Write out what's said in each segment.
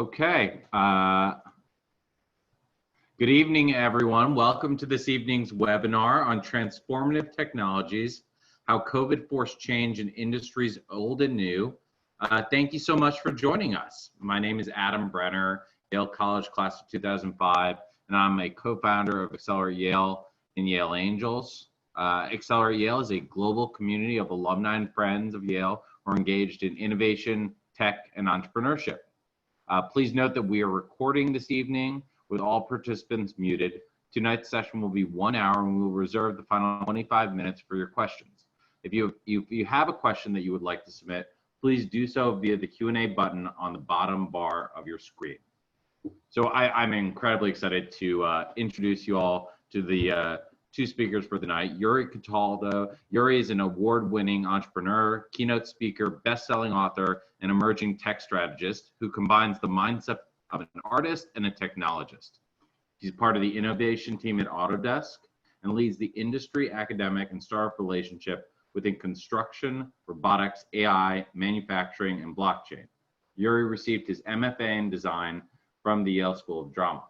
Okay. Good evening, everyone. Welcome to this evening's webinar on transformative technologies, how COVID forced change in industries old and new. Thank you so much for joining us. My name is Adam Brenner, Yale College class of 2005, and I'm a co-founder of Accelerate Yale and Yale Angels. Accelerate Yale is a global community of alumni and friends of Yale who are engaged in innovation, tech, and entrepreneurship. Please note that we are recording this evening with all participants muted. Tonight's session will be 1 hour and we will reserve the final 25 minutes for your questions. If you have a question that you would like to submit, please do so via the Q&A button on the bottom bar of your screen. So I'm incredibly excited to introduce you all to the two speakers for the night. Yuri Cataldo. Yuri is an award-winning entrepreneur, keynote speaker, best-selling author, and emerging tech strategist who combines the mindset of an artist and a technologist. He's part of the innovation team at Autodesk and leads the industry, academic, and startup relationship within construction, robotics, AI, manufacturing, and blockchain. Yuri received his MFA in design from the Yale School of Drama.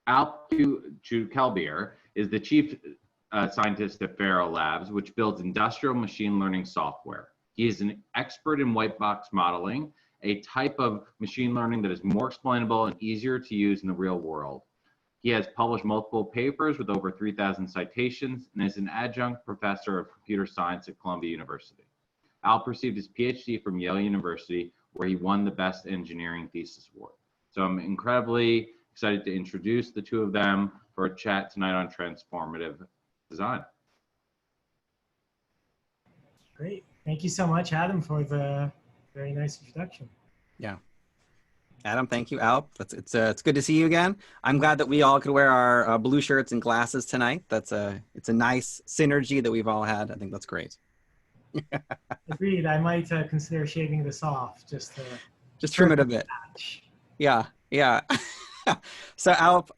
Alp Kucukelbir is the chief scientist at Faro Labs, which builds industrial machine learning software. He is an expert in white box modeling, a type of machine learning that is more explainable and easier to use in the real world. He has published multiple papers with over 3,000 citations and is an adjunct professor of computer science at Columbia University. Alp received his PhD from Yale University, where he won the Best Engineering Thesis Award. So I'm incredibly excited to introduce the two of them for a chat tonight on transformative design. Great. Thank you so much, Adam, for the very nice introduction. Yeah. Adam, thank you. Alp, it's good to see you again. I'm glad that we all could wear our blue shirts and glasses tonight. It's a nice synergy that we've all had. I think that's great. Agreed. I might consider shaving this off just trim it a bit. Yeah. So Alp,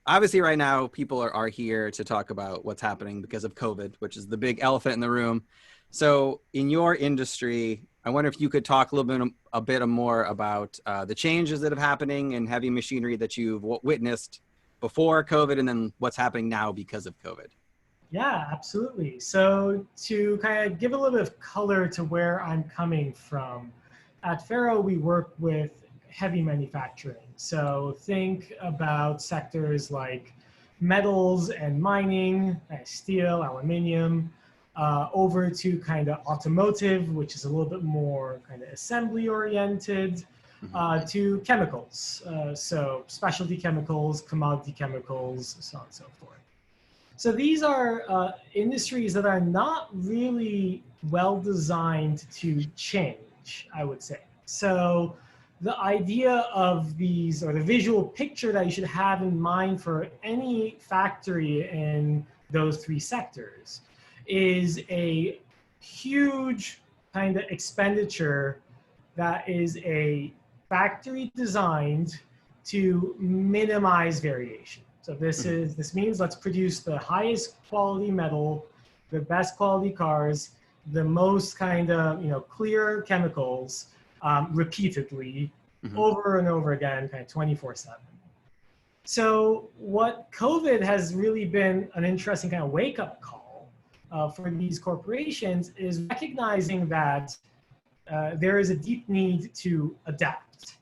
obviously right now people are here to talk about what's happening because of COVID, which is the big elephant in the room. So in your industry, I wonder if you could talk a bit more about the changes that are happening in heavy machinery that you've witnessed before COVID and then what's happening now because of COVID. Yeah, absolutely. So to kind of give a little bit of color to where I'm coming from, at Faro we work with heavy manufacturing. So think about sectors like metals and mining, steel, aluminum, over to kind of automotive, which is a little bit more kind of assembly oriented, to chemicals. So specialty chemicals, commodity chemicals, so on and so forth. So these are industries that are not really well designed to change, I would say. So the idea of these, or the visual picture that you should have in mind for any factory in those three sectors is a huge kind of expenditure that is a factory designed to minimize variation. So this means let's produce the highest quality metal, the best quality cars, the most kind of clear chemicals, repeatedly, over and over again, kind of 24/7. So what COVID has really been an interesting kind of wake-up call for these corporations is recognizing that there is a deep need to adapt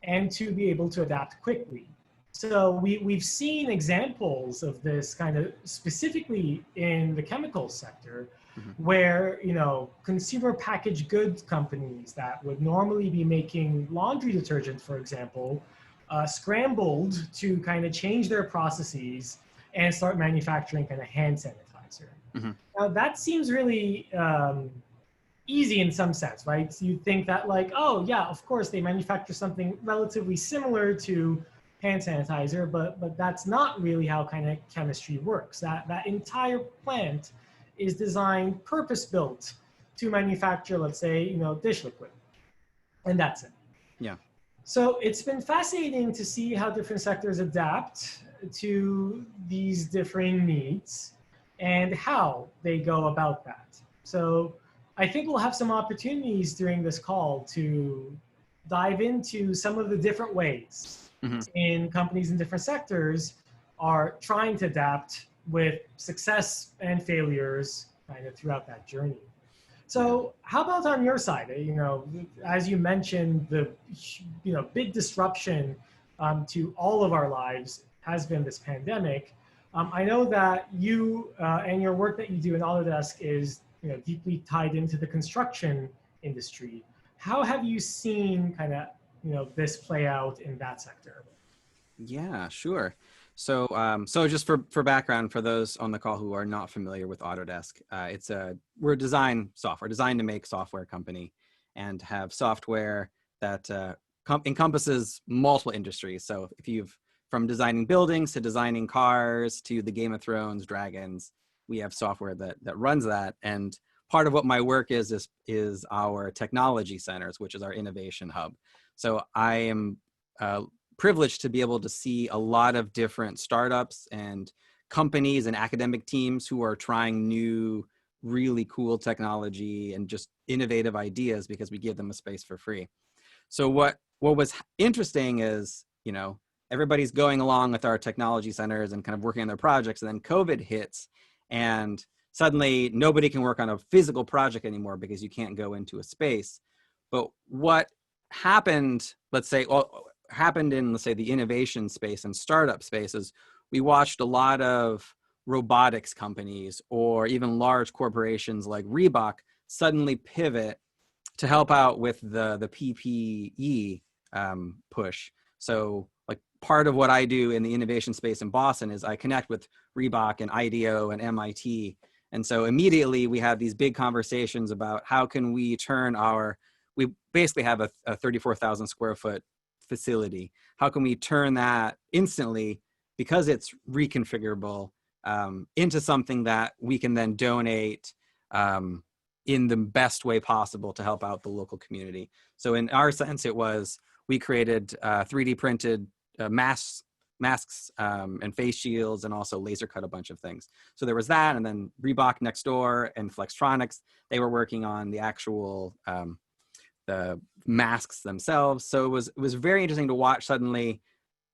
and to be able to adapt quickly. So we've seen examples of this kind of specifically in the chemical sector, where consumer packaged goods companies that would normally be making laundry detergent, for example, scrambled to kind of change their processes and start manufacturing kind of hand sanitizer. Now that seems really easy in some sense, right? So you think that like, oh yeah, of course they manufacture something relatively similar to hand sanitizer, but that's not really how kind of chemistry works. That entire plant is designed, purpose-built to manufacture, let's say, dish liquid, and that's it. Yeah. So it's been fascinating to see how different sectors adapt to these differing needs and how they go about that. So I think we'll have some opportunities during this call to dive into some of the different ways in companies in different sectors are trying to adapt with success and failures kind of throughout that journey. So how about on your side? You know, as you mentioned, the big disruption to all of our lives has been this pandemic. I know that you and your work that you do in Autodesk is deeply tied into the construction industry. How have you seen kind of this play out in that sector? Yeah, sure. So, so just for background, for those on the call who are not familiar with Autodesk, we're a design to make software company, and have software that encompasses multiple industries. So from designing buildings to designing cars to the Game of Thrones dragons, we have software that runs that. And part of what my work is our technology centers, which is our innovation hub. So I am privileged to be able to see a lot of different startups and companies and academic teams who are trying new, really cool technology and just innovative ideas because we give them a space for free. So what was interesting is, everybody's going along with our technology centers and kind of working on their projects, and then COVID hits, and suddenly nobody can work on a physical project anymore because you can't go into a space. But what happened, happened in, let's say, the innovation space and startup spaces, we watched a lot of robotics companies or even large corporations like Reebok suddenly pivot to help out with the PPE push. So like part of what I do in the innovation space in Boston is I connect with Reebok and IDEO and MIT. And so immediately we have these big conversations about how can we turn we basically have a 34,000 square foot facility. How can we turn that instantly, because it's reconfigurable, into something that we can then donate in the best way possible to help out the local community. So in our sense, we created 3D printed masks and face shields, and also laser cut a bunch of things. So there was that, and then Reebok next door and Flextronics, they were working on the actual the masks themselves. So it was very interesting to watch suddenly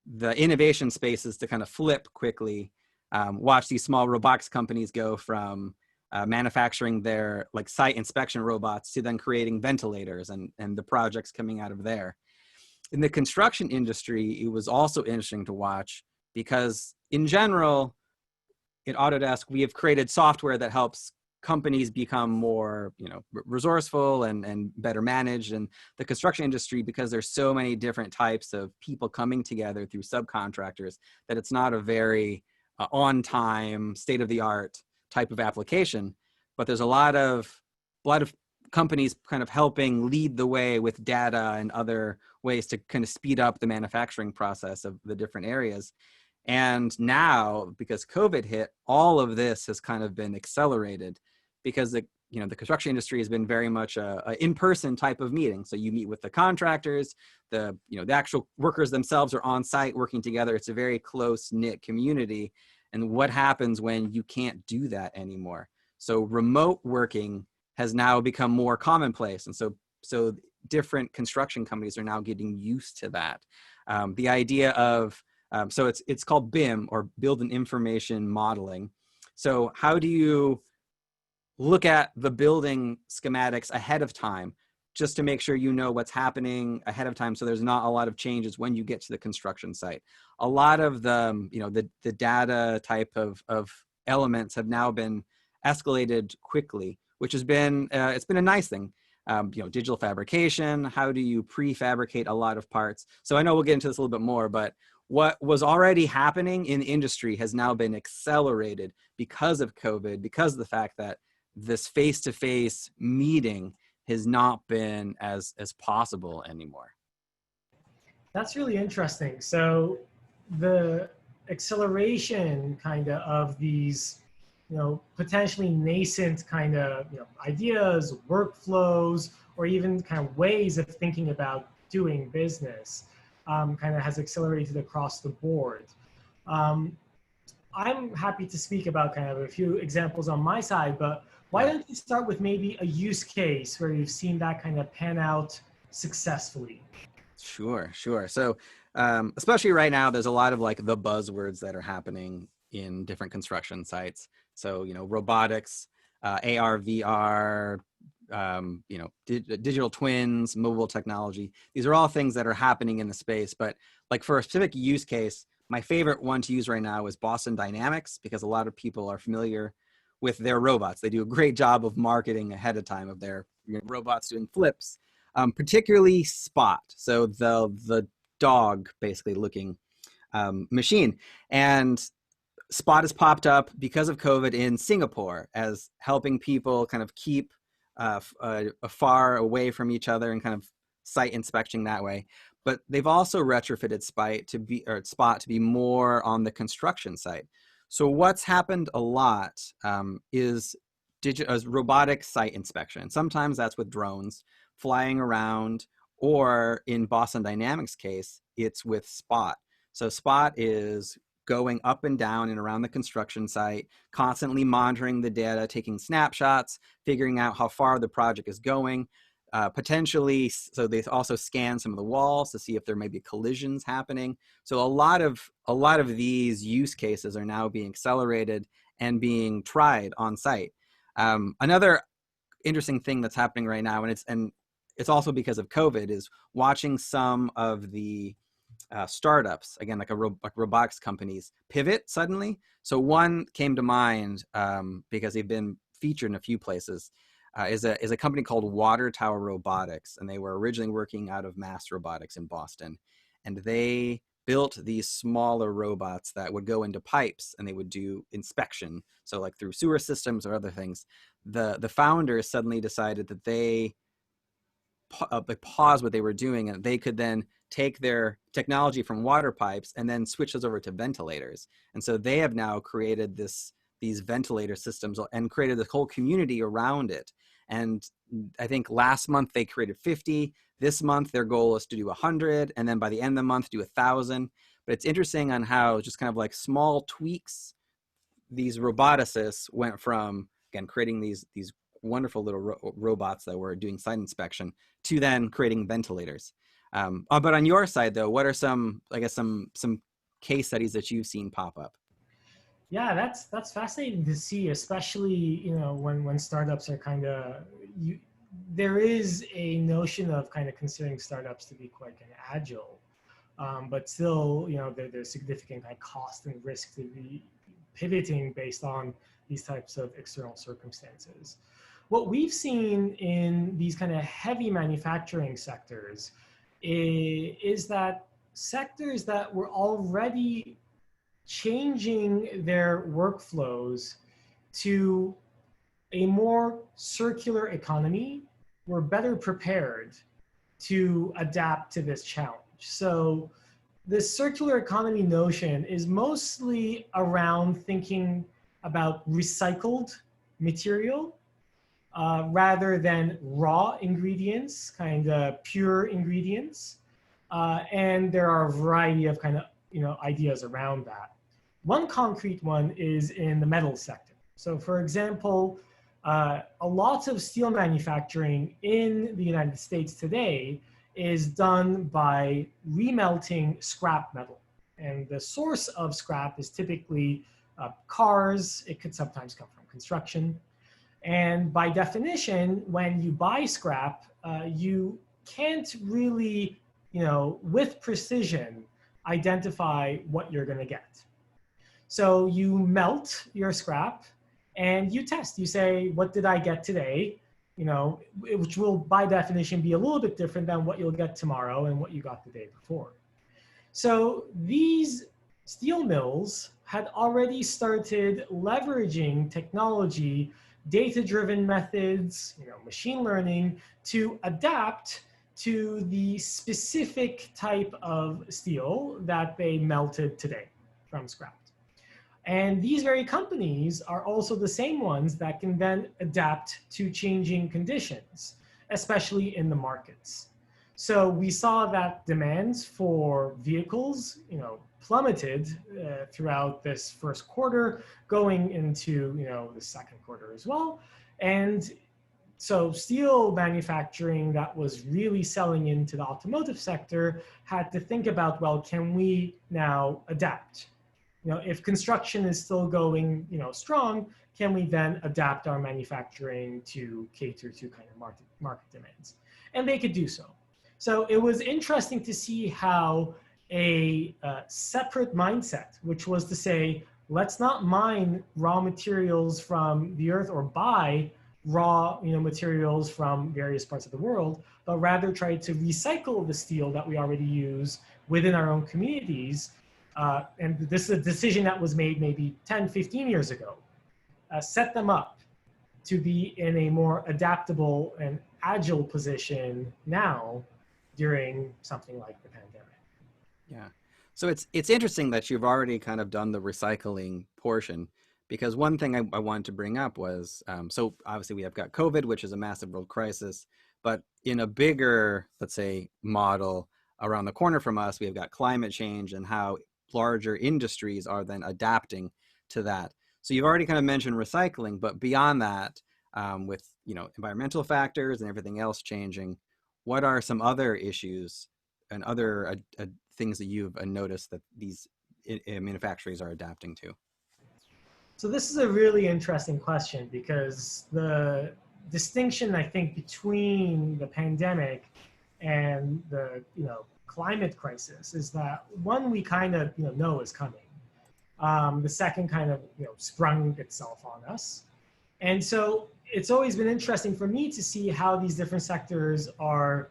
the innovation spaces to kind of flip quickly, watch these small robotics companies go from manufacturing their like site inspection robots to then creating ventilators and the projects coming out of there. In the construction industry, it was also interesting to watch because in general, at Autodesk, we have created software that helps companies become more, resourceful and better managed. And the construction industry, because there's so many different types of people coming together through subcontractors, that it's not a very on-time, state-of-the-art type of application. But there's a lot of companies kind of helping lead the way with data and other ways to kind of speed up the manufacturing process of the different areas. And now, because COVID hit, all of this has kind of been accelerated because the construction industry has been very much a in-person type of meeting. So you meet with the contractors, the actual workers themselves are on site working together. It's a very close-knit community. And what happens when you can't do that anymore? So remote working has now become more commonplace. And so different construction companies are now getting used to that. The idea of so it's called BIM, or Build and Information Modeling. So how do you look at the building schematics ahead of time, just to make sure you know what's happening ahead of time, so there's not a lot of changes when you get to the construction site? A lot of the data type of elements have now been escalated quickly, which has been it's been a nice thing. Digital fabrication. How do you prefabricate a lot of parts? So I know we'll get into this a little bit more, but what was already happening in the industry has now been accelerated because of COVID, because of the fact that this face-to-face meeting has not been as possible anymore. That's really interesting. So the acceleration kind of these, potentially nascent kind of, ideas, workflows, or even kind of ways of thinking about doing business kind of has accelerated across the board. I'm happy to speak about kind of a few examples on my side, but why don't you start with maybe a use case where you've seen that kind of pan out successfully? Sure, sure. So especially right now, there's a lot of like the buzzwords that are happening in different construction sites. So, you know, robotics, AR, VR, you know, digital twins, mobile technology. These are all things that are happening in the space. But like for a specific use case, my favorite one to use right now is Boston Dynamics, because a lot of people are familiar with their robots. They do a great job of marketing ahead of time of their, you know, robots doing flips, particularly Spot. So the dog basically looking machine. And Spot has popped up because of COVID in Singapore as helping people kind of keep far away from each other and kind of site inspection that way. But they've also retrofitted Spot to be more on the construction site. So what's happened a lot is robotic site inspection. Sometimes that's with drones flying around, or in Boston Dynamics case, it's with Spot. So Spot is going up and down and around the construction site, constantly monitoring the data, taking snapshots, figuring out how far the project is going, potentially. So they also scan some of the walls to see if there may be collisions happening. So a lot of these use cases are now being accelerated and being tried on site. Another interesting thing that's happening right now, and it's also because of COVID, is watching some of the startups, again, like robotics companies, pivot suddenly. So one came to mind because they've been featured in a few places, is a company called Water Tower Robotics, and they were originally working out of Mass Robotics in Boston, and they built these smaller robots that would go into pipes and they would do inspection. So like through sewer systems or other things. The founders suddenly decided that they pause what they were doing, and they could then take their technology from water pipes and then switch those over to ventilators. And so they have now created these ventilator systems and created this whole community around it. And I think last month they created 50. This month their goal is to do 100, and then by the end of the month do 1,000. But it's interesting on how just kind of like small tweaks, these roboticists went from, again, creating these wonderful little robots that were doing site inspection to then creating ventilators. But on your side, though, what are some case studies that you've seen pop up? Yeah, that's fascinating to see, especially, you know, when startups are kind of, there is a notion of kind of considering startups to be quite kind of agile, but still, you know, there's significant kind of cost and risk to be pivoting based on these types of external circumstances. What we've seen in these kind of heavy manufacturing sectors is that sectors that were already changing their workflows to a more circular economy were better prepared to adapt to this challenge. So this circular economy notion is mostly around thinking about recycled material rather than raw ingredients, kind of pure ingredients. And there are a variety of kind of, you know, ideas around that. One concrete one is in the metal sector. So for example, a lot of steel manufacturing in the United States today is done by remelting scrap metal. And the source of scrap is typically cars. It could sometimes come from construction. And by definition, when you buy scrap, you can't really, you know, with precision, identify what you're going to get. So you melt your scrap and you test. You say, what did I get today? You know, which will by definition be a little bit different than what you'll get tomorrow and what you got the day before. So these steel mills had already started leveraging technology, data-driven methods, you know, machine learning, to adapt to the specific type of steel that they melted today from scrap. And these very companies are also the same ones that can then adapt to changing conditions, especially in the markets. So we saw that demands for vehicles, you know, plummeted throughout this first quarter, going into, you know, the second quarter as well. And So steel manufacturing that was really selling into the automotive sector had to think about, well, can we now adapt? If construction is still going, strong, can we then adapt our manufacturing to cater to kind of market demands? And they could do so. So it was interesting to see how a separate mindset, which was to say, let's not mine raw materials from the earth or buy raw materials from various parts of the world, but rather try to recycle the steel that we already use within our own communities. And this is a decision that was made maybe 10, 15 years ago. Set them up to be in a more adaptable and agile position now during something like the pandemic. Yeah. So it's interesting that you've already kind of done the recycling portion, because one thing I wanted to bring up was, so obviously we have got COVID, which is a massive world crisis, but in a bigger, let's say, model around the corner from us, we have got climate change and how larger industries are then adapting to that. So you've already kind of mentioned recycling, but beyond that, with environmental factors and everything else changing, what are some other issues and other things that you've noticed that these manufacturers are adapting to? So this is a really interesting question, because the distinction, I think, between the pandemic and the climate crisis is that one we kind of know is coming. The second kind of sprung itself on us. And so it's always been interesting for me to see how these different sectors are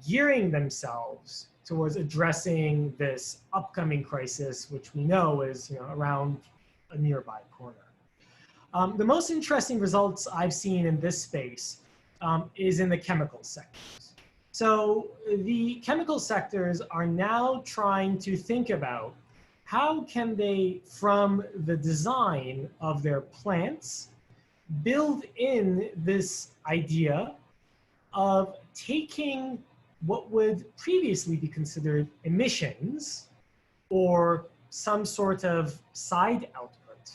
gearing themselves towards addressing this upcoming crisis, which we know is around a nearby corner. The most interesting results I've seen in this space is in the chemical sectors. So the chemical sectors are now trying to think about how can they, from the design of their plants, build in this idea of taking what would previously be considered emissions or some sort of side output,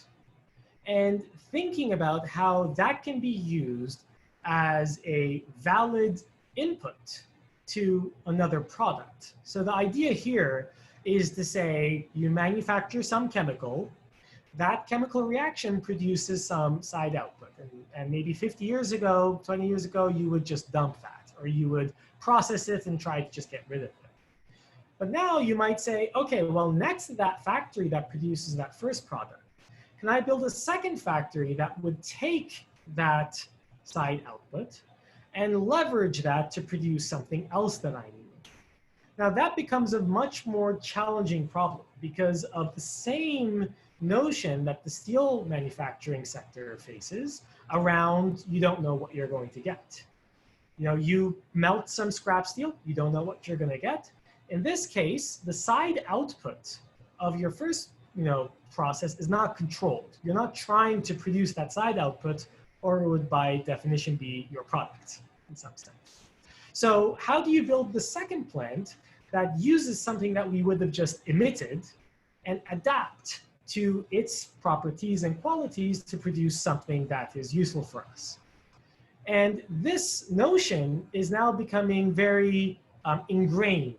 and thinking about how that can be used as a valid input to another product. So the idea here is to say you manufacture some chemical, that chemical reaction produces some side output. And maybe 50 years ago, 20 years ago, you would just dump that, or you would process it and try to just get rid of it. But now you might say, okay, well, next to that factory that produces that first product, can I build a second factory that would take that side output and leverage that to produce something else that I need? Now that becomes a much more challenging problem because of the same notion that the steel manufacturing sector faces around you don't know what you're going to get. You melt some scrap steel, you don't know what you're going to get. In this case, the side output of your first process is not controlled. You're not trying to produce that side output, or it would by definition be your product in some sense. So how do you build the second plant that uses something that we would have just emitted and adapt to its properties and qualities to produce something that is useful for us? And this notion is now becoming very ingrained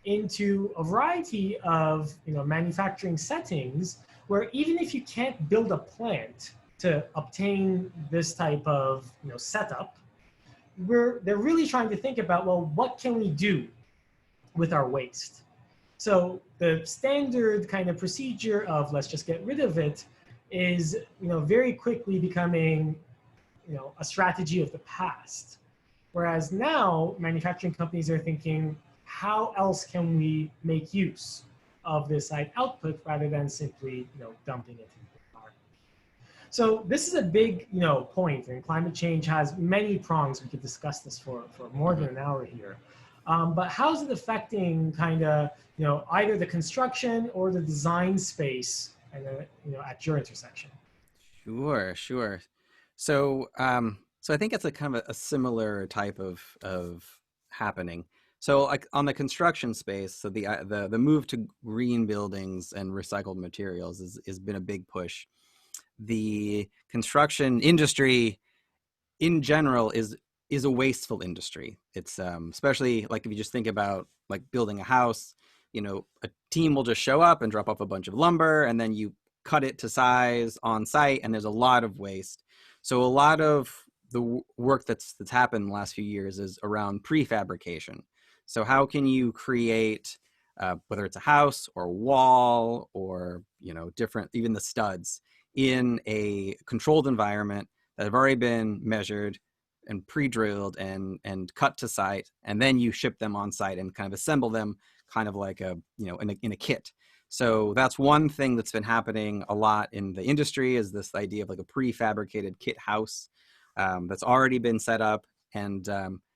into a variety of manufacturing settings, where even if you can't build a plant to obtain this type of setup, they're really trying to think about, well, what can we do with our waste? So the standard kind of procedure of let's just get rid of it is very quickly becoming a strategy of the past. Whereas now manufacturing companies are thinking, how else can we make use of this side output rather than simply dumping it into the environment? So this is a big point, and climate change has many prongs. We could discuss this for more than an hour here. But how's it affecting kind of either the construction or the design space and at your intersection? Sure. So so I think it's a kind of a similar type of happening. So like on the construction space, so the move to green buildings and recycled materials has been a big push. The construction industry in general is a wasteful industry. It's especially like if you just think about like building a house, you know, a team will just show up and drop off a bunch of lumber, and then you cut it to size on site, and there's a lot of waste. So a lot of the work that's happened in the last few years is around prefabrication. So how can you create, whether it's a house or a wall or, you know, different, even the studs, in a controlled environment that have already been measured and pre-drilled and cut to site, and then you ship them on site and kind of assemble them kind of like a, you know, in a kit. So that's one thing that's been happening a lot in the industry, is this idea of like a prefabricated kit house that's already been set up. And,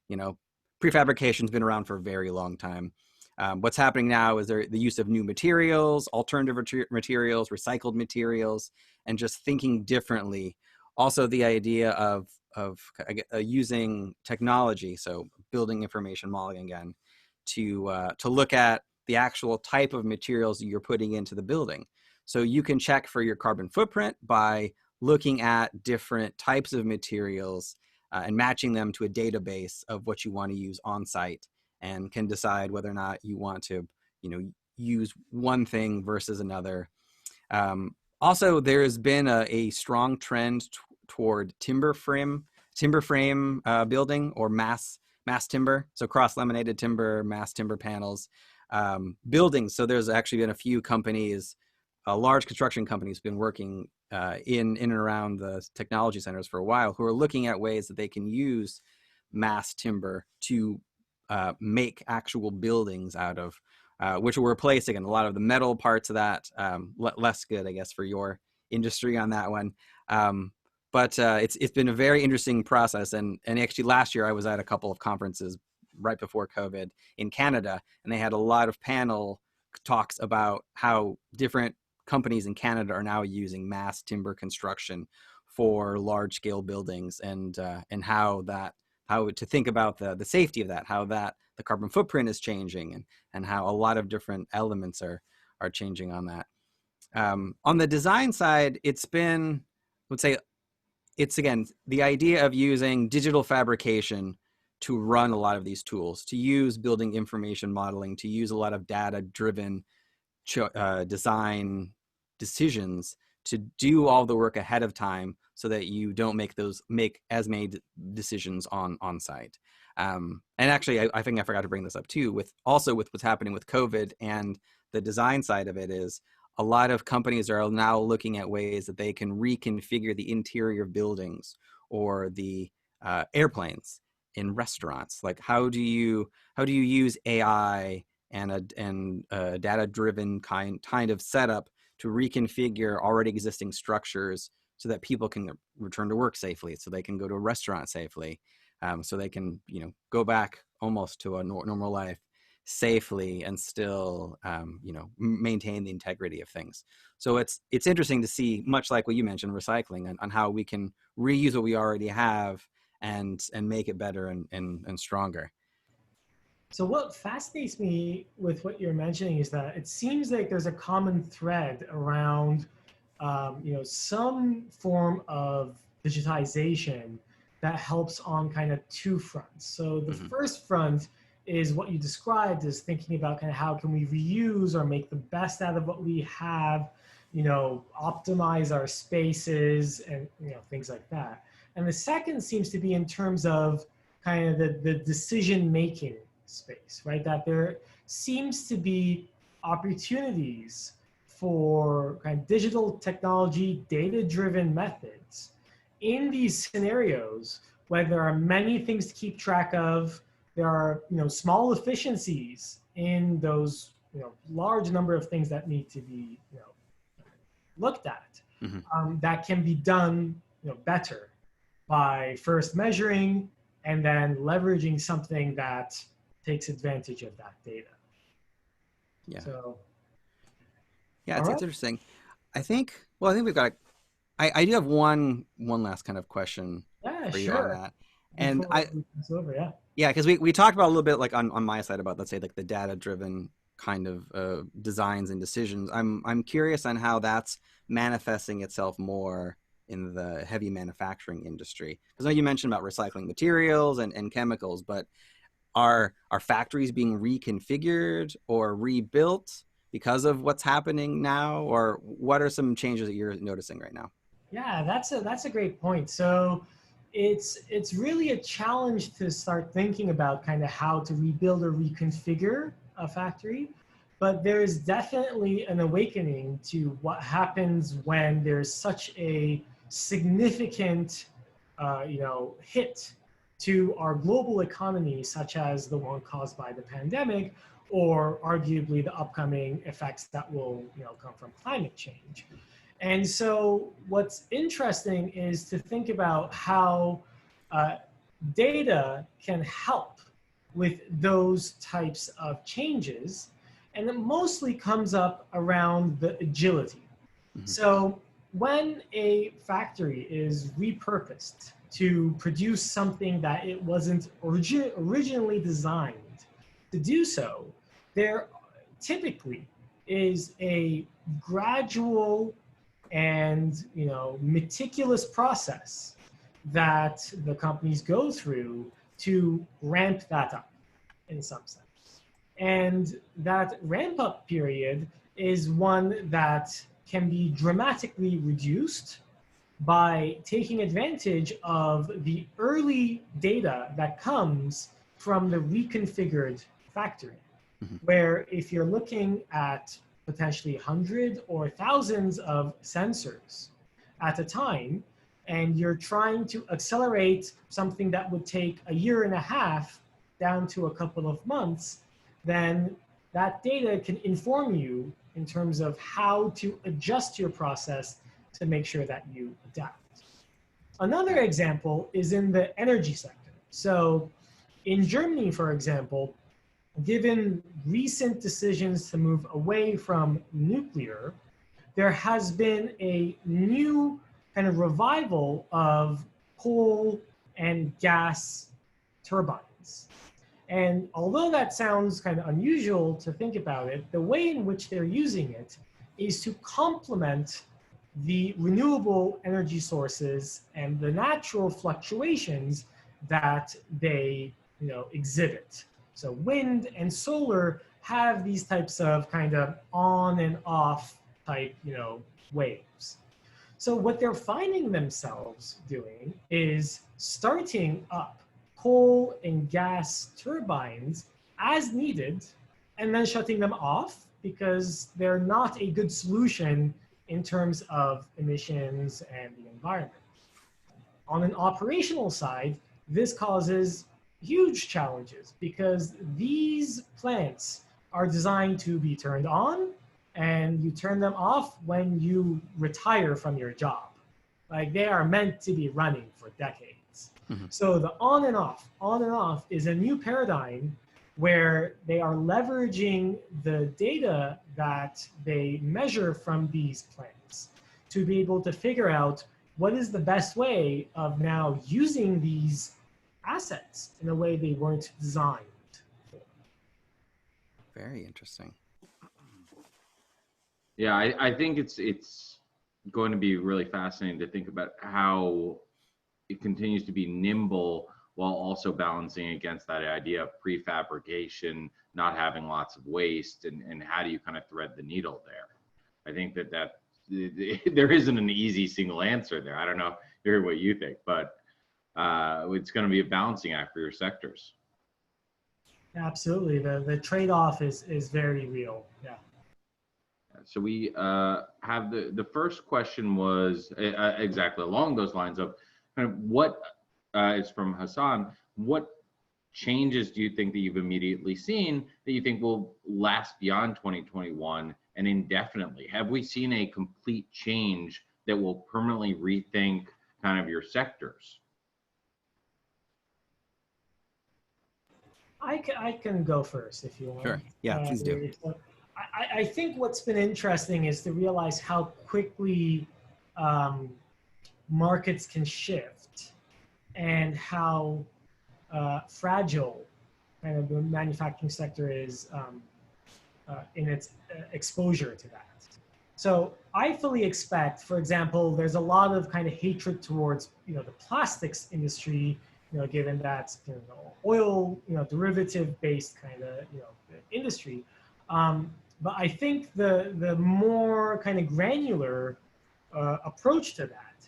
you know, prefabrication's been around for a very long time. What's happening now is the use of new materials, alternative materials, recycled materials, and just thinking differently. Also, the idea of using technology, so building information modeling again, to look at the actual type of materials you're putting into the building. So you can check for your carbon footprint by looking at different types of materials and matching them to a database of what you want to use on site, and can decide whether or not you want to, you know, use one thing versus another. Also, there's been a strong trend toward timber frame building, or mass timber. So cross-laminated timber, mass timber panels, buildings. So there's actually been a few companies, large construction companies, been working in and around the technology centers for a while, who are looking at ways that they can use mass timber to make actual buildings out of, which will replace, again, a lot of the metal parts of that. Less good, I guess, for your industry on that one. But it's been a very interesting process. And actually last year I was at a couple of conferences right before COVID in Canada, and they had a lot of panel talks about how different companies in Canada are now using mass timber construction for large scale buildings, and how to think about the safety of that, how that the carbon footprint is changing, and how a lot of different elements are changing on that. On the design side, it's been, I would say, it's again the idea of using digital fabrication to run a lot of these tools, to use building information modeling, to use a lot of data-driven design decisions to do all the work ahead of time, so that you don't make as many decisions on site. And actually, I think I forgot to bring this up too, with what's happening with COVID and the design side of it, is a lot of companies are now looking at ways that they can reconfigure the interior of buildings or the airplanes in restaurants. Like how do you use AI and a data-driven kind of setup to reconfigure already existing structures so that people can return to work safely, so they can go to a restaurant safely, so they can, you know, go back almost to a normal life safely and still, you know, maintain the integrity of things. So it's interesting to see, much like what you mentioned, recycling, on how we can reuse what we already have and make it better and stronger. So what fascinates me with what you're mentioning is that it seems like there's a common thread around, you know, some form of digitization that helps on kind of two fronts. So the first front is what you described as thinking about kind of how can we reuse or make the best out of what we have, you know, optimize our spaces and, you know, things like that. And the second seems to be in terms of kind of the decision-making space, right? That there seems to be opportunities for kind of digital technology, data-driven methods in these scenarios where there are many things to keep track of. There are, you know, small efficiencies in those, you know, large number of things that need to be, you know, looked at, that can be done, you know, better by first measuring and then leveraging something that takes advantage of that data. Yeah. So. Yeah, it's interesting. I think we've got. I do have one last kind of question for you on that, and because we talked about a little bit, like on my side, about, let's say, like the data-driven kind of designs and decisions. I'm curious on how that's manifesting itself more in the heavy manufacturing industry? Because I know you mentioned about recycling materials and chemicals, but are factories being reconfigured or rebuilt because of what's happening now? Or what are some changes that you're noticing right now? Yeah, that's a great point. So it's really a challenge to start thinking about kind of how to rebuild or reconfigure a factory. But there's definitely an awakening to what happens when there's such a significant hit to our global economy, such as the one caused by the pandemic, or arguably the upcoming effects that will come from climate change. And so what's interesting is to think about how data can help with those types of changes. And it mostly comes up around the agility. Mm-hmm. So when a factory is repurposed to produce something that it wasn't originally designed to do so, there typically is a gradual and meticulous process that the companies go through to ramp that up in some sense. And that ramp up period is one that can be dramatically reduced by taking advantage of the early data that comes from the reconfigured factory. Mm-hmm. Where if you're looking at potentially hundreds or thousands of sensors at a time, and you're trying to accelerate something that would take a year and a half down to a couple of months, then that data can inform you in terms of how to adjust your process to make sure that you adapt. Another example is in the energy sector. So in Germany, for example, given recent decisions to move away from nuclear, there has been a new kind of revival of coal and gas turbines. And although that sounds kind of unusual to think about it, the way in which they're using it is to complement the renewable energy sources and the natural fluctuations that they exhibit. So wind and solar have these types of kind of on and off type waves. So what they're finding themselves doing is starting up coal and gas turbines as needed and then shutting them off because they're not a good solution in terms of emissions and the environment. On an operational side, this causes huge challenges because these plants are designed to be turned on and you turn them off when you retire from your job. Like they are meant to be running for decades. Mm-hmm. So the on and off is a new paradigm where they are leveraging the data that they measure from these plants to be able to figure out what is the best way of now using these assets in a way they weren't designed for. Very interesting. Yeah, I think it's going to be really fascinating to think about how it continues to be nimble while also balancing against that idea of prefabrication, not having lots of waste, and how do you kind of thread the needle there? I think that there isn't an easy single answer there. I don't know, hear what you think, but it's going to be a balancing act for your sectors. Absolutely, the trade-off is very real. Yeah. So we have the first question was exactly along those lines of kind of what is from Hassan. What changes do you think that you've immediately seen that you think will last beyond 2021 and indefinitely? Have we seen a complete change that will permanently rethink kind of your sectors? I can go first if you want. Sure. Yeah, please do. I think what's been interesting is to realize how quickly markets can shift and how fragile kind of the manufacturing sector is in its exposure to that. So I fully expect, for example, there's a lot of kind of hatred towards, the plastics industry, given that, oil, derivative-based kind of, industry. But I think the more kind of granular approach to that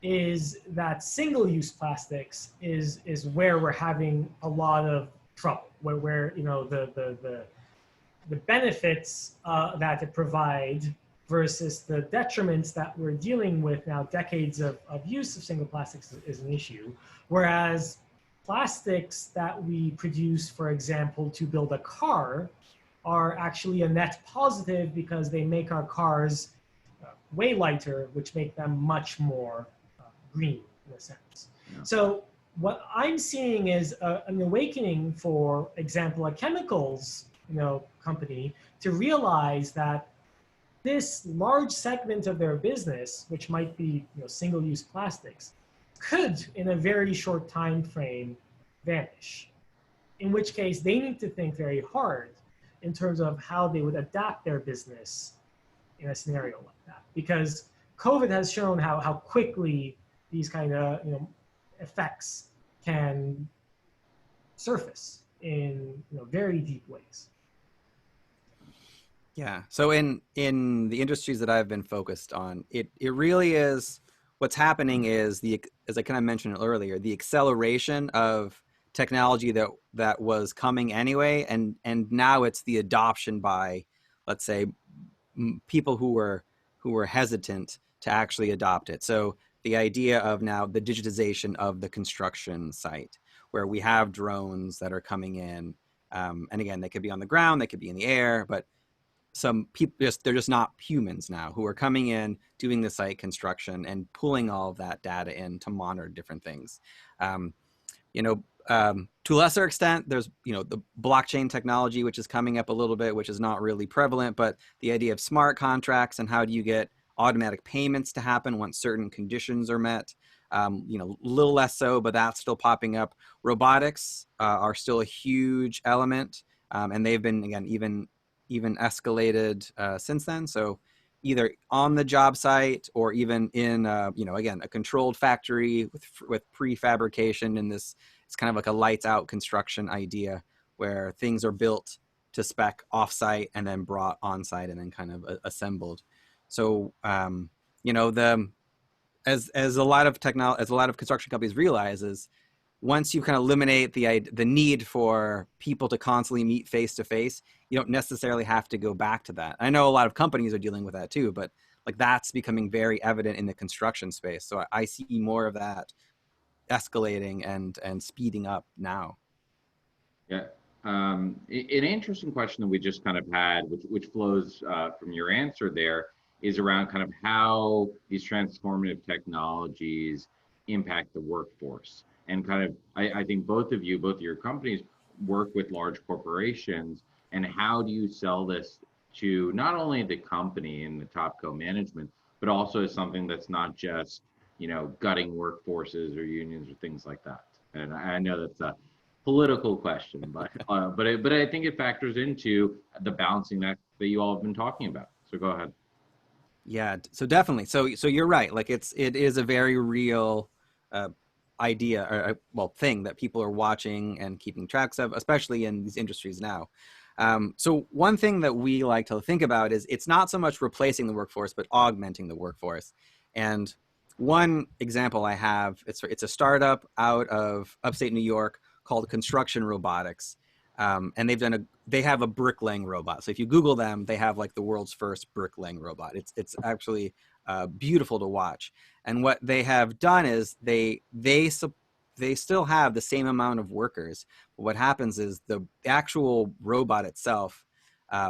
is that single-use plastics is where we're having a lot of trouble, where the benefits that it provides versus the detriments that we're dealing with now, decades of use of single plastics is an issue. Whereas plastics that we produce, for example, to build a car are actually a net positive because they make our cars way lighter, which make them much more green in a sense. Yeah. So what I'm seeing is an awakening, for example, a chemicals company, to realize that this large segment of their business, which might be single-use plastics, could in a very short time frame vanish. In which case they need to think very hard in terms of how they would adapt their business in a scenario like that. Because COVID has shown how quickly these kind of effects can surface in very deep ways. Yeah. So in the industries that I've been focused on, it really is, what's happening is as I kind of mentioned earlier, the acceleration of technology that was coming anyway, and now it's the adoption by, let's say, people who were hesitant to actually adopt it. So the idea of now the digitization of the construction site, where we have drones that are coming in, and again, they could be on the ground, they could be in the air, but some people they're just not humans now who are coming in, doing the site construction and pulling all of that data in to monitor different things. To a lesser extent, there's the blockchain technology, which is coming up a little bit, which is not really prevalent, but the idea of smart contracts and how do you get automatic payments to happen once certain conditions are met. A little less so, but that's still popping up. Robotics are still a huge element, and they've been, again, even escalated since then. So either on the job site or even in, again, a controlled factory with prefabrication, and this, it's kind of like a lights out construction idea where things are built to spec offsite and then brought on site and then kind of assembled. So, as a lot of construction companies realize is, once you kind of eliminate the need for people to constantly meet face to face, you don't necessarily have to go back to that. I know a lot of companies are dealing with that too, but like that's becoming very evident in the construction space. So I see more of that escalating and speeding up now. Yeah, an interesting question that we just kind of had, which flows from your answer there, is around kind of how these transformative technologies impact the workforce. And kind of, I think both of your companies work with large corporations, and how do you sell this to not only the company and the top co-management, but also something that's not just, gutting workforces or unions or things like that? And I know that's a political question, but I think it factors into the balancing act that you all have been talking about. So go ahead. Yeah, so definitely. So you're right. Like it is a very real idea or thing that people are watching and keeping tracks of, especially in these industries now. So one thing that we like to think about is it's not so much replacing the workforce, but augmenting the workforce. And one example I have, it's a startup out of upstate New York called Construction Robotics. And they have a bricklaying robot. So if you Google them, they have like the world's first bricklaying robot. It's actually beautiful to watch. And what they have done is they still have the same amount of workers. But what happens is the actual robot itself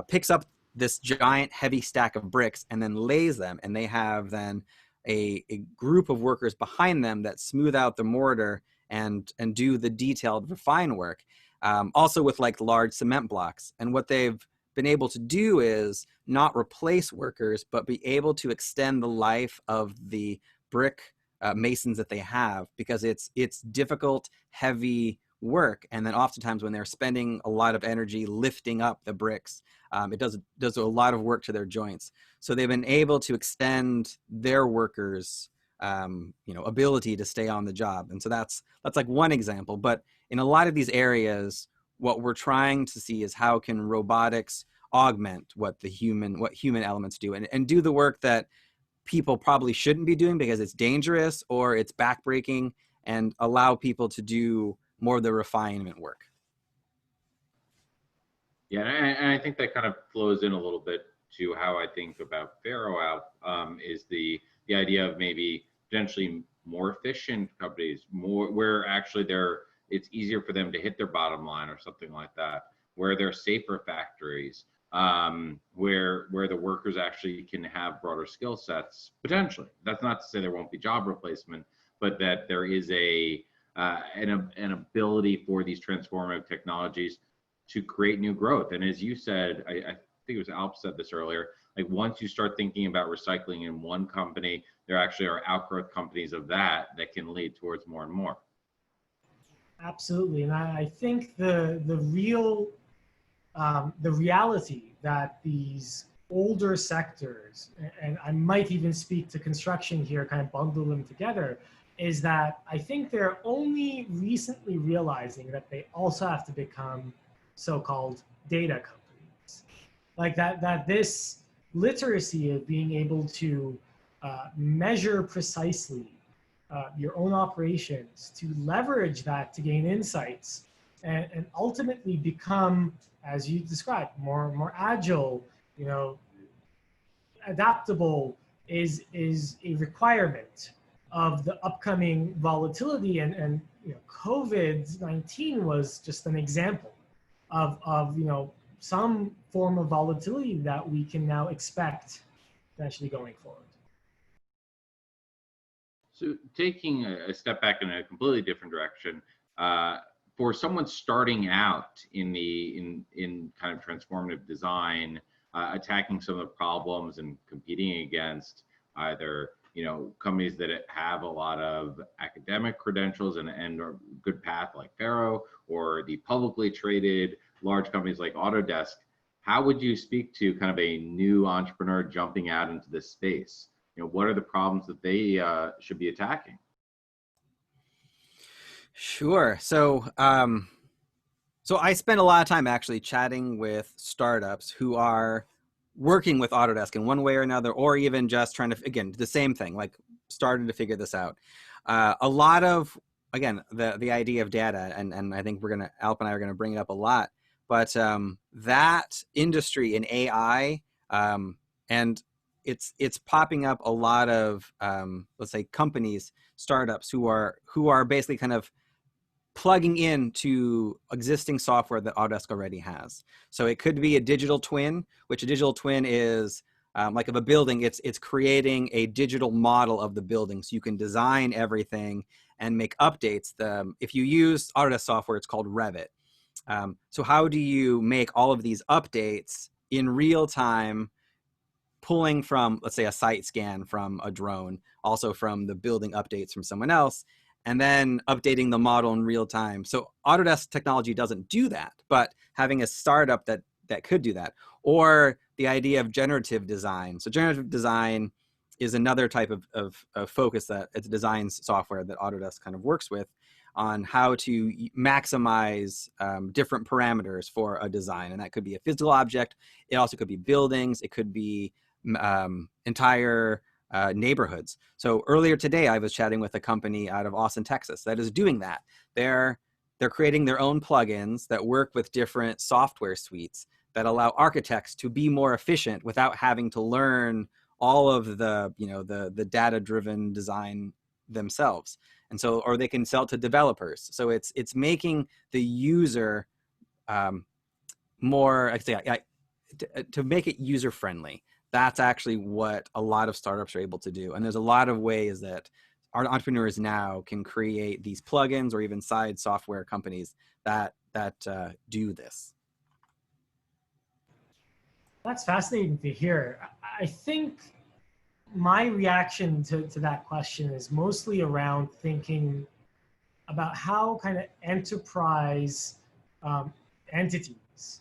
picks up this giant heavy stack of bricks and then lays them. And they have then a group of workers behind them that smooth out the mortar and do the detailed refine work. Also with like large cement blocks. And what they've been able to do is not replace workers, but be able to extend the life of the brick masons that they have, because it's difficult, heavy work. And then oftentimes when they're spending a lot of energy lifting up the bricks, it does a lot of work to their joints. So they've been able to extend their workers' ability to stay on the job. And so that's like one example. But in a lot of these areas, what we're trying to see is how can robotics augment what human elements do, and do the work that people probably shouldn't be doing because it's dangerous or it's backbreaking, and allow people to do more of the refinement work. Yeah, and I think that kind of flows in a little bit to how I think about Faro, is the idea of maybe potentially more efficient companies, more where actually it's easier for them to hit their bottom line or something like that, where they're safer factories, where the workers actually can have broader skill sets potentially. That's not to say there won't be job replacement, but that there is an ability for these transformative technologies to create new growth. And as you said, I think it was Alp said this earlier, like once you start thinking about recycling in one company, there actually are outgrowth companies of that can lead towards more and more. Absolutely, and I think the reality that these older sectors, and I might even speak to construction here, kind of bundle them together, is that I think they're only recently realizing that they also have to become so-called data companies. Like that this literacy of being able to measure precisely your own operations, to leverage that to gain insights, and ultimately become, as you described, more agile, adaptable, is a requirement of the upcoming volatility. And COVID-19 was just an example of some form of volatility that we can now expect potentially going forward. So taking a step back in a completely different direction, for someone starting out in kind of transformative design, attacking some of the problems and competing against either companies that have a lot of academic credentials and a good path like Faro, or the publicly traded large companies like Autodesk, how would you speak to kind of a new entrepreneur jumping out into this space? What are the problems that they should be attacking? Sure. So I spend a lot of time actually chatting with startups who are working with Autodesk in one way or another, or even just trying to, again, the same thing, like starting to figure this out. A lot of, again, the idea of data, and I think Alp and I are gonna bring it up a lot, but that industry in AI, and it's popping up a lot of, let's say, companies, startups who are basically kind of plugging into existing software that Autodesk already has. So it could be a digital twin, which a digital twin is like of a building, it's creating a digital model of the building. So you can design everything and make updates. If you use Autodesk software, it's called Revit. So how do you make all of these updates in real time, pulling from, let's say, a site scan from a drone, also from the building updates from someone else, and then updating the model in real time? So Autodesk technology doesn't do that, but having a startup that could do that. Or the idea of generative design. So generative design is another type of focus, that it's design software that Autodesk kind of works with on how to maximize different parameters for a design. And that could be a physical object. It also could be buildings. It could be entire neighborhoods. So earlier today, I was chatting with a company out of Austin, Texas, that is doing that. They're creating their own plugins that work with different software suites that allow architects to be more efficient without having to learn all of the data-driven design themselves. And so, or they can sell to developers. So it's making the user more, to make it user-friendly. That's actually what a lot of startups are able to do. And there's a lot of ways that our entrepreneurs now can create these plugins or even side software companies that do this. That's fascinating to hear. I think my reaction to that question is mostly around thinking about how kind of enterprise entities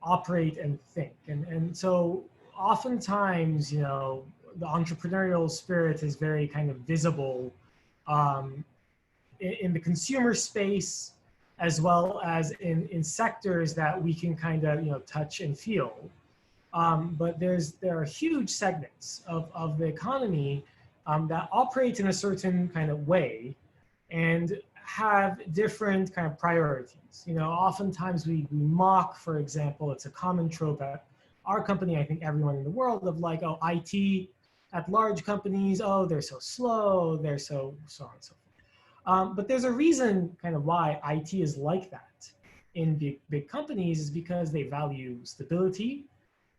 operate and think. And so oftentimes, you know, the entrepreneurial spirit is very kind of visible in the consumer space, as well as in sectors that we can kind of, you know, touch and feel. But there are huge segments of the economy that operate in a certain kind of way and have different kind of priorities. You know, oftentimes we mock, for example, it's a common trope at our company, I think everyone in the world, of like, oh, IT at large companies, oh, they're so slow, they're so on and so forth. But there's a reason kind of why IT is like that in big companies, is because they value stability,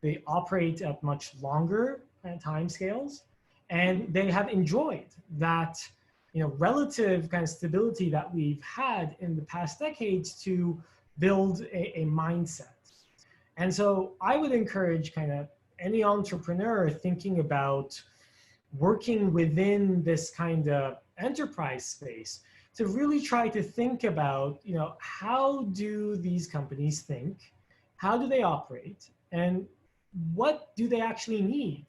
they operate at much longer time scales, and they have enjoyed that, you know, relative kind of stability that we've had in the past decades to build a mindset. And so I would encourage kind of any entrepreneur thinking about working within this kind of enterprise space to really try to think about, you know, how do these companies think? How do they operate? And what do they actually need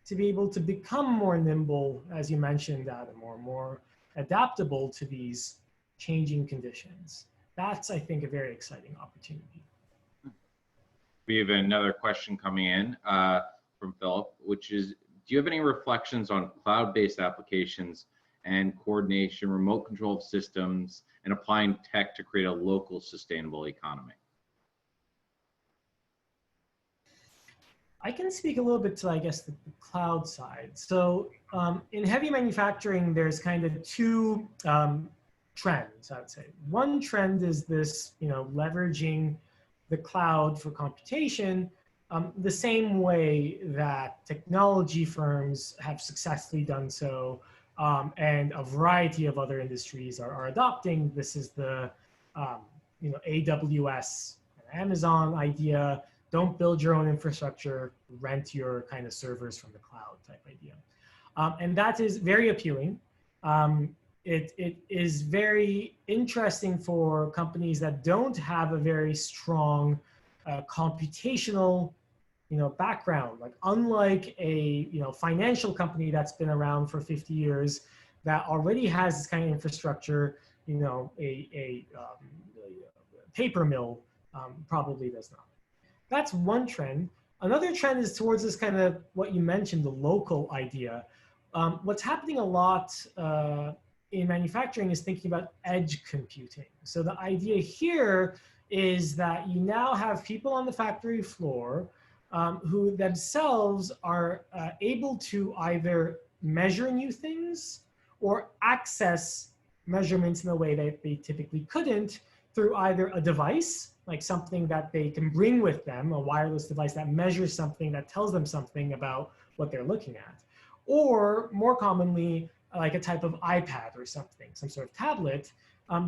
to be able to become more nimble, as you mentioned, Adam, or more adaptable to these changing conditions? That's, I think, a very exciting opportunity. We have another question coming in from Philip, which is, do you have any reflections on cloud-based applications and coordination, remote control of systems, and applying tech to create a local sustainable economy? I can speak a little bit to, I guess, the cloud side. So in heavy manufacturing, there's kind of two trends, I would say. One trend is this, you know, leveraging the cloud for computation, the same way that technology firms have successfully done so, and a variety of other industries are adopting. This is the, you know, AWS, Amazon idea. Don't build your own infrastructure, rent your kind of servers from the cloud type idea. And that is very appealing. It is very interesting for companies that don't have a very strong computational, you know, background. Like, unlike a, you know, financial company that's been around for 50 years that already has this kind of infrastructure, you know, a paper mill probably does not. That's one trend. Another trend is towards this kind of what you mentioned, the local idea. What's happening a lot in manufacturing is thinking about edge computing. So the idea here is that you now have people on the factory floor who themselves are able to either measure new things or access measurements in a way that they typically couldn't through either a device, like something that they can bring with them, a wireless device that measures something, that tells them something about what they're looking at, or more commonly, like a type of iPad or something, some sort of tablet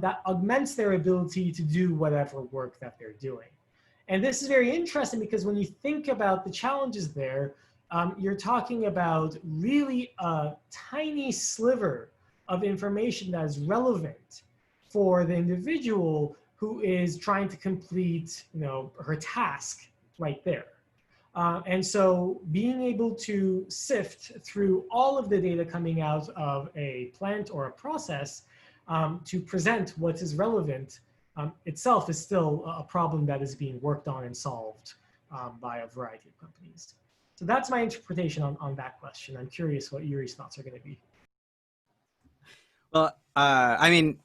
that augments their ability to do whatever work that they're doing. And this is very interesting because when you think about the challenges there, you're talking about really a tiny sliver of information that is relevant for the individual who is trying to complete, you know, her task right there. And so being able to sift through all of the data coming out of a plant or a process to present what is relevant itself is still a problem that is being worked on and solved by a variety of companies. So that's my interpretation on that question. I'm curious what Yuri's thoughts are going to be. Well, I mean,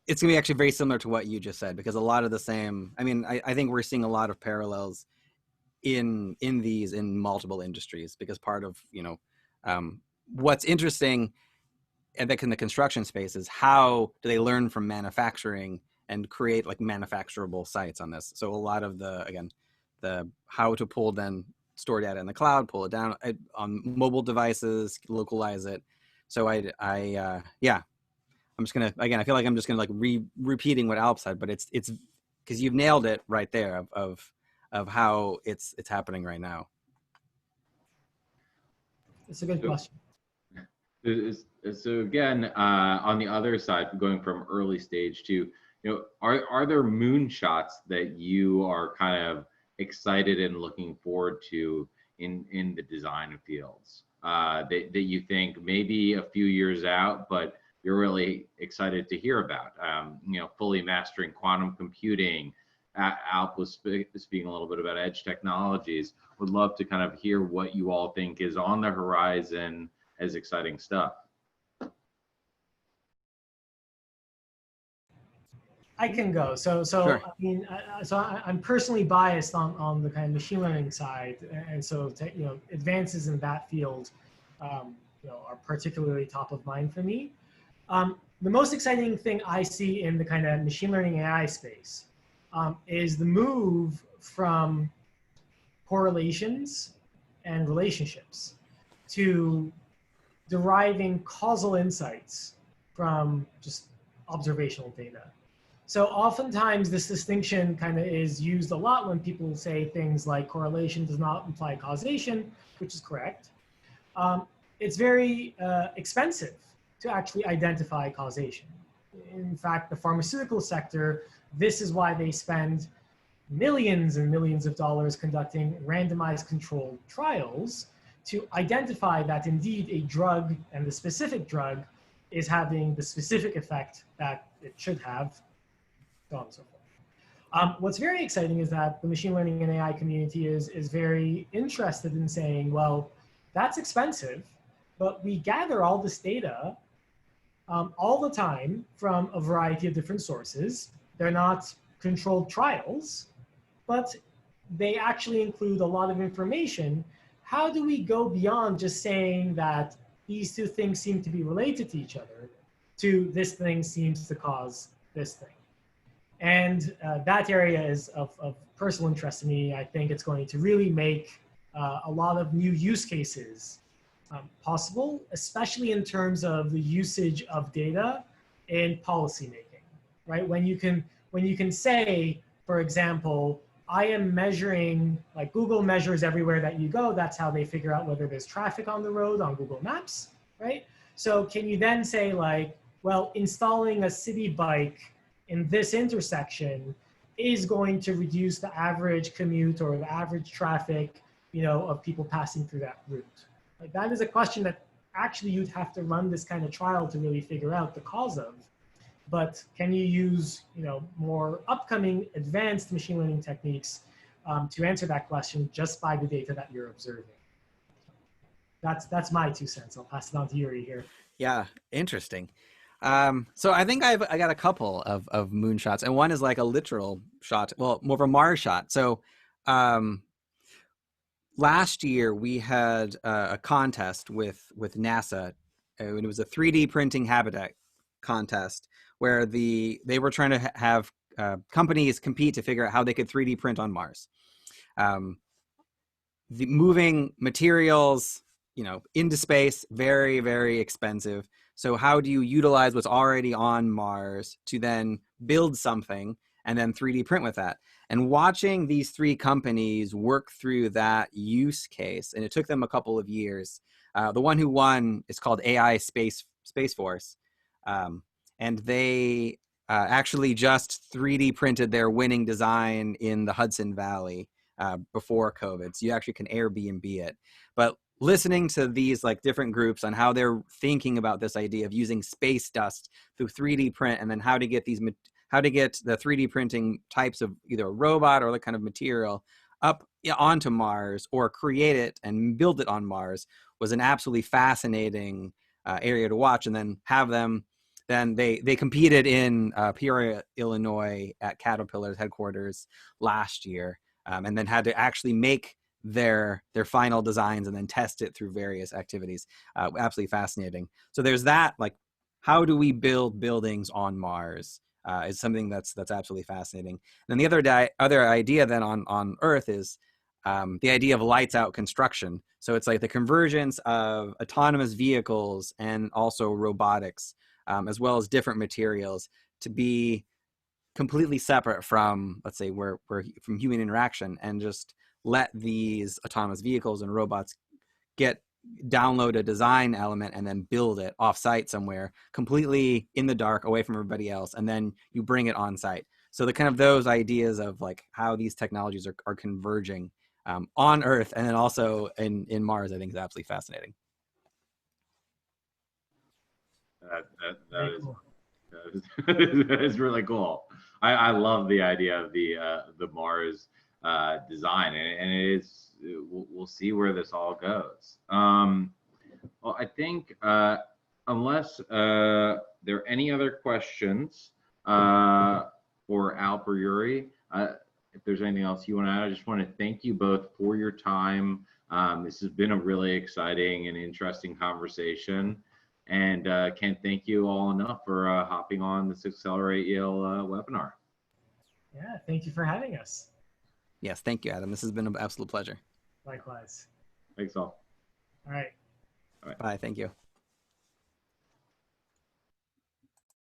it's going to be actually very similar to what you just said, because a lot of the same, I mean, I think we're seeing a lot of parallels in multiple industries, because part of, you know, what's interesting in the construction space is how do they learn from manufacturing and create like manufacturable sites on this. So a lot of the, again, the how to pull then store data in the cloud, pull it down on mobile devices, localize it. So yeah, I'm just gonna, again, I feel like I'm just gonna like repeating what Alp said, but it's because you've nailed it right there of how it's happening right now. It's a good question. So again, on the other side, going from early stage to, are there moonshots that you are kind of excited and looking forward to in the design fields that you think maybe a few years out, but you're really excited to hear about? Fully mastering quantum computing. Alp was speaking a little bit about edge technologies. Would love to kind of hear what you all think is on the horizon as exciting stuff. I can go. Sure. I mean, I'm personally biased on the kind of machine learning side, and so advances in that field, are particularly top of mind for me. The most exciting thing I see in the kind of machine learning AI space is the move from correlations and relationships to deriving causal insights from just observational data. So oftentimes this distinction kind of is used a lot when people say things like correlation does not imply causation, which is correct. It's very expensive to actually identify causation. In fact, the pharmaceutical sector, this is why they spend millions and millions of dollars conducting randomized controlled trials to identify that indeed a drug and the specific drug is having the specific effect that it should have, so on and so forth. What's very exciting is that the machine learning and AI community is very interested in saying, well, that's expensive, but we gather all this data all the time from a variety of different sources. They're not controlled trials, but they actually include a lot of information. How do we go beyond just saying that these two things seem to be related to each other to this thing seems to cause this thing? And that area is of personal interest to me. I think it's going to really make a lot of new use cases possible, especially in terms of the usage of data in policymaking, right? When you can say, for example, I am measuring, like Google measures everywhere that you go. That's how they figure out whether there's traffic on the road on Google Maps, right? So can you then say like, well, installing a city bike in this intersection is going to reduce the average commute or the average traffic, of people passing through that route? Like that is a question that actually you'd have to run this kind of trial to really figure out the cause of. But can you use, more upcoming advanced machine learning techniques to answer that question just by the data that you're observing? That's my 2 cents. I'll pass it on to Yuri here. Yeah, interesting. So I think I got a couple of moonshots, and one is like a literal shot, well, more of a Mars shot. So last year we had a contest with NASA, and it was a 3D printing habitat contest where they were trying to have companies compete to figure out how they could 3D print on Mars. The moving materials, into space, very, very expensive. So how do you utilize what's already on Mars to then build something and then 3D print with that? And watching these 3 companies work through that use case, and it took them a couple of years. The one who won is called AI Space Force. And they actually just 3D printed their winning design in the Hudson Valley before COVID. So you actually can Airbnb it. But listening to these like different groups on how they're thinking about this idea of using space dust through 3D print, and then how to get the 3D printing types of either a robot or the kind of material up onto Mars, or create it and build it on Mars, was an absolutely fascinating area to watch. And then have them, then they competed in Peoria, Illinois at Caterpillar's headquarters last year, and then had to actually make their final designs and then test it through various activities. Absolutely fascinating. So there's that, like, how do we build buildings on Mars? Is something that's absolutely fascinating. And then the other idea then on Earth is the idea of lights out construction. So it's like the convergence of autonomous vehicles and also robotics, as well as different materials, to be completely separate from, let's say, from human interaction, and just let these autonomous vehicles and robots get download a design element and then build it off-site somewhere, completely in the dark, away from everybody else, and then you bring it on site. So the kind of those ideas of like how these technologies are converging on Earth and then also in Mars, I think is absolutely fascinating. That is really cool. I love the idea of the Mars design, and it is, we'll see where this all goes. Well, I think unless there are any other questions for Alp or Yuri, if there's anything else you want to add, I just want to thank you both for your time. This has been a really exciting and interesting conversation. And can't thank you all enough for hopping on this Accelerate Yale webinar. Yeah, thank you for having us. Yes, thank you, Adam. This has been an absolute pleasure. Likewise. Thanks all. All right. Bye, thank you.